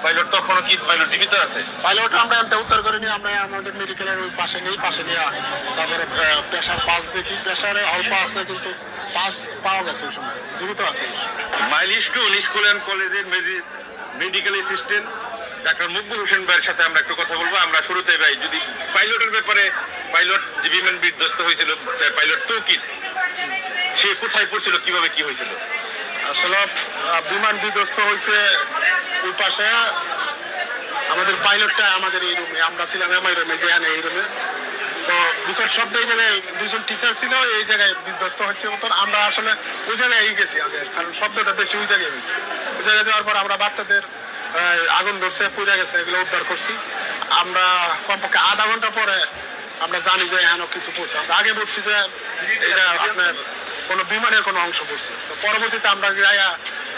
Pilot তখনও কি pilot জীবিত আছে? পাইলট আমরা এনতে উদ্ধার করে নিয়ে আমরা আমাদের মেডিকেলের ওই পাশে নিয়ে তারপরে প্রেশার পালস দেখি, প্রেশারে অল্প আছে কিন্তু পালস পাওয়া গেছে ওই সময়, জীবিত আছে। মাইলস্টোন স্কুল অ্যান্ড কলেজের medical assistant doctor Maqbul Hossain ভাইয়ের সাথে আমরা একটু কথা বলবো। আমরা শুরুতে ভাই যদি পাইলটের ব্যাপারে, পাইলট যে বিমান বিধ্বস্ত হয়েছিল, পাইলট তৌকির সে কোথায় পড়ছিল, কিভাবে কি হয়েছিল? আসলে বিমান বিধ্বস্ত হয়েছে ওই পাশে, আমাদের পাইলটটা আমাদের এই রুমে, আমরা ছিলাম এমআই রুমে, যেখানে এই রুমে তো বিকট শব্দ, এই জায়গায় দুজন টিচার ছিল, এই জায়গায় বিধ্বস্ত হচ্ছে মতন আমরা আসলে ওই জায়গায় গেছি আগে, কারণ শব্দটা বেশি ওই জায়গায় হয়েছে। ওই জায়গায় যাওয়ার পর আমরা বাচ্চাদের আগুন ধরছে, পূজা গেছে, এগুলো উদ্ধার করছি। আমরা কমপক্ষে আধা ঘন্টা পরে আমরা জানি যে এখনো কিছু পড়ছে। আমরা আগে বলছি যে এটা আপনার কোনো বিমানের কোনো অংশ পড়ছে, তো পরবর্তীতে আমরা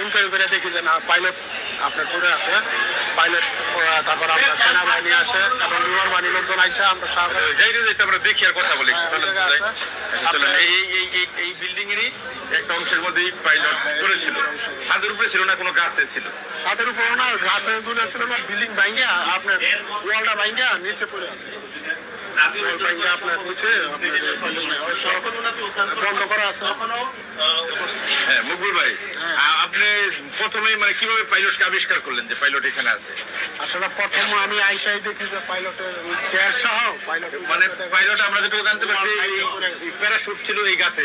ইনকোয়ারি করে দেখি যে না, পাইলট আপনার পড়ে আছে। পাইলট তারপর আমরা সেনাবাহিনী আসে এবং বিমান বাহিনীর লোকজন আইসা আমরা যাইতে যাইতে আমরা দেখি আর কথা বলি। এই বিল্ডিং এরই একটা অংশের মধ্যেই পাইলট করেছিল, ছাদের উপরে ছিল না, কোনো গাছে ছিল? ছাদের উপরে না, গাছে ঝুলে ছিল না, বিল্ডিং ভাঙ্গা আপনার ওয়ালটা ভাঙ্গা নিচে পড়ে আছে। বন্ধ করা আছে। হ্যাঁ মকবুল ভাই, আপনি প্রথমেই মানে কিভাবে পাইলটকে আবিষ্কার করলেন যে পাইলট এখানে আছে? আসলে প্রথম আমি আইসাই দেখি যে পাইলটের চেয়ার সহ পাইলট, মানে পাইলট আমরা যেটুকু জানতে পারছি প্যারাশুট ছিল এই গাছে,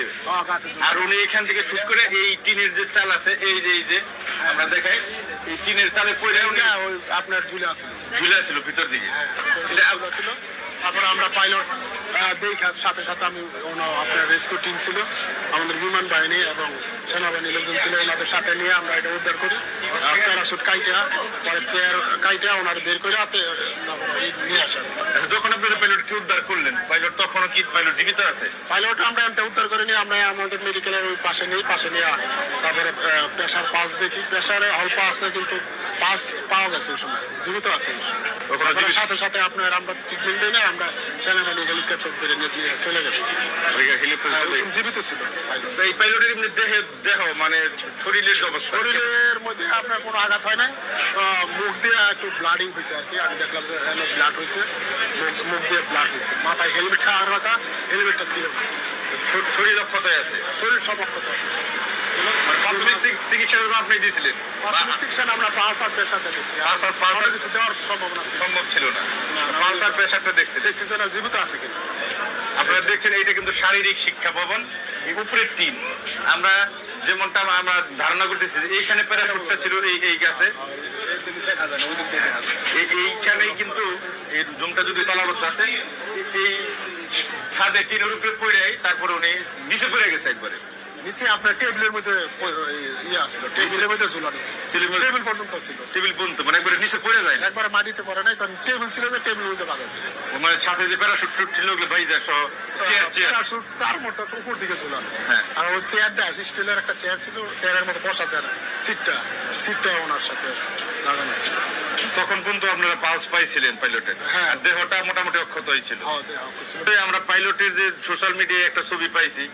আর উনি এখান থেকে শুট করে এই টিনের যে চাল আছে, এই যে আমরা দেখাই, এই টিনের চালে পড়ে উনি আপনার ঝুলে ছিল ভিতর দিকে। ছিল। তারপরে আমরা পাইলট দেখার সাথে সাথে আমি আপনার রেস্কিউ টিম ছিল, আমাদের বিমান বাহিনী এবং সেনাবাহিনীর লোকজন ছিল, ওনাদের সাথে নিয়ে আমরা এটা উদ্ধার করি। প্যারাশুট কাইটা, পরে চেয়ার কাইটা ওনার বের করে নিয়ে আসেন। যখন আপনারা পাইলটকে উদ্ধার করলেন, পাইলট তখনও কি পাইলট জীবিত আছে? পাইলট আমরা এনতে উদ্ধার করে নিয়ে আমরা আমাদের মেডিকেলের ওই পাশে নিয়ে তারপরে প্রেশার পালস দেখি, প্রেশারে অল্প আছে কিন্তু পালস পাওয়া গেছে ওই সময়, জীবিত আছে। সাথে সাথে আপনার আমরা ট্রিটমেন্ট দিই না, আমরা সেনাবাহিনী হেলিকপ্টার করে নিয়ে চলে গেছি। জীবিত ছিল এই পাইলটের এমনি দেহ মানে শরীরের অবস্থা? শরীরের মধ্যে আপনার কোনো আঘাত হয় নাই, মুখ দিয়ে একটু ব্লাডিং হয়েছে আর কি, আমি দেখলাম যে ব্লাড হয়েছে, মুখ দিয়ে ব্লাড হয়েছে। মাথায় হেলমেট খাওয়ার কথা, হেলমেটটা ছিল। শরীর অক্ষতায় আছে? শরীর সব অক্ষত আছে। প্রাথমিক চিকিৎসা আপনি দিয়েছিলেন? প্রাথমিক চিকিৎসা আমরা পালসার প্রেশারটা দেখছি, কিছু দেওয়ার সম্ভব ছিল না, পালসার প্রেশারটা দেখছি যে না জীবিত আছে কিনা। আপনারা দেখছেন এইটা কিন্তু শারীরিক শিক্ষা ভবন, এই উপরের টিম। আমরা যেমনটা আমরা ধারণা করতেছি এইখানে প্যারাশুটটা ছিল এই গাছে, এইখানেই কিন্তু এই রুমটা যদি তলাবদ্ধ আছে, এই ছাদে টিনের উপরে পড়ে তারপরে উনি নিচে পড়ে গেছে একবারে। নিচে আপনার টেবিলের মধ্যে ছিল, টেবিলের মধ্যে ঝুলানো ছিল, টেবিল পর্যন্ত ছিল, টেবিল পর্যন্ত মানে একবারে নিচে পড়ে যায় না, একবারে মাটিতে পড়ে নাই, তখন টেবিল ছিল, টেবিলের মধ্যে বাঁধা ছিল, মানে ছাদে যে প্যারাশুট ছিল ওগুলো বাইরে সহ প্যারাশুট তার মতো উপর দিকে ছিল। আর ওই চেয়ারটা স্টিলের একটা চেয়ার ছিল, চেয়ারের মতো বসা চেয়ার, সিটটা ওনার সাথে লাগানো ছিল। তখন পর্যন্ত আপনারা পালস পাইছিলেন পাইলটের? হ্যাঁ, দেহটা মোটামুটি অক্ষত হয়েছিল। আমরা পাইলটের যে সোশ্যাল মিডিয়ায় একটা ছবি পাইছি,